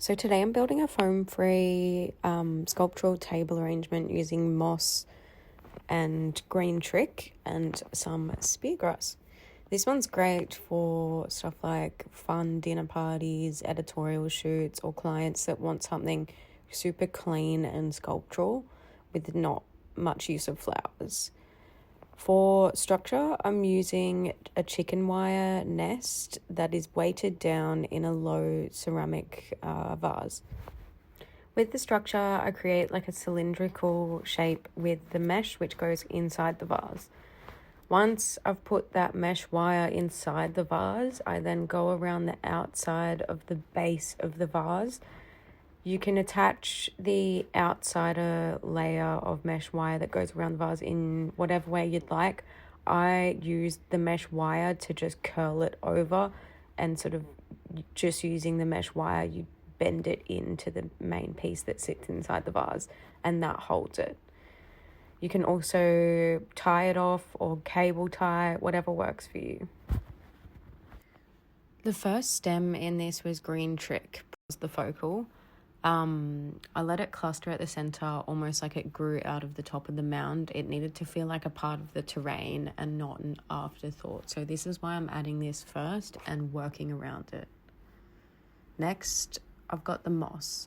So today I'm building a foam-free sculptural table arrangement using moss and green trick and some speargrass. This one's great for stuff like fun dinner parties, editorial shoots, or clients that want something super clean and sculptural with not much use of flowers. For structure, I'm using a chicken wire nest that is weighted down in a low ceramic vase. With the structure, I create like a cylindrical shape with the mesh which goes inside the vase. Once I've put that mesh wire inside the vase, I then go around the outside of the base of the vase. You can attach the outsider layer of mesh wire that goes around the vase in whatever way you'd like. I use the mesh wire to just curl it over, and sort of just using the mesh wire, you bend it into the main piece that sits inside the vase, and that holds it. You can also tie it off or cable tie, whatever works for you. The first stem in this was green trick, was the focal. I let it cluster at the center, almost like it grew out of the top of the mound. It needed to feel like a part of the terrain and not an afterthought. So this is why I'm adding this first and working around it. Next, I've got the moss.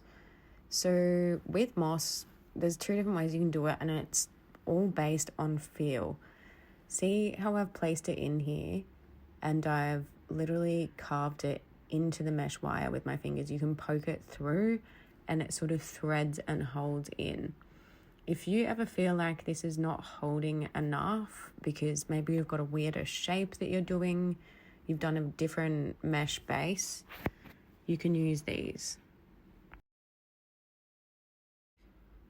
So with moss, there's two different ways you can do it, and it's all based on feel. See how I've placed it in here, and I've literally carved it into the mesh wire with my fingers. You can poke it through and it sort of threads and holds in. If you ever feel like this is not holding enough because maybe you've got a weirder shape that you're doing, you've done a different mesh base, you can use these.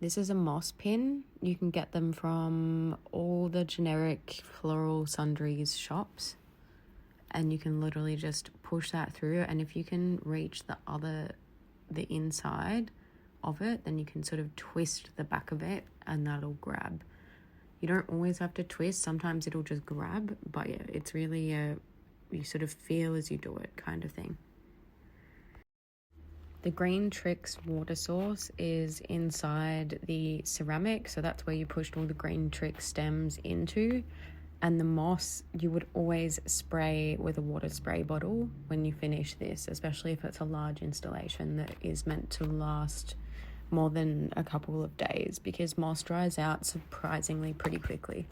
This is a moss pin. You can get them from all the generic floral sundries shops, and you can literally just push that through, and if you can reach the inside of it, then you can sort of twist the back of it and that'll grab. You don't always have to twist, sometimes it'll just grab, but yeah, it's really you sort of feel as you do it kind of thing. The Green Tricks water source is inside the ceramic, so that's where you pushed all the Green Trick stems into. And the moss, you would always spray with a water spray bottle when you finish this, especially if it's a large installation that is meant to last more than a couple of days, because moss dries out surprisingly pretty quickly.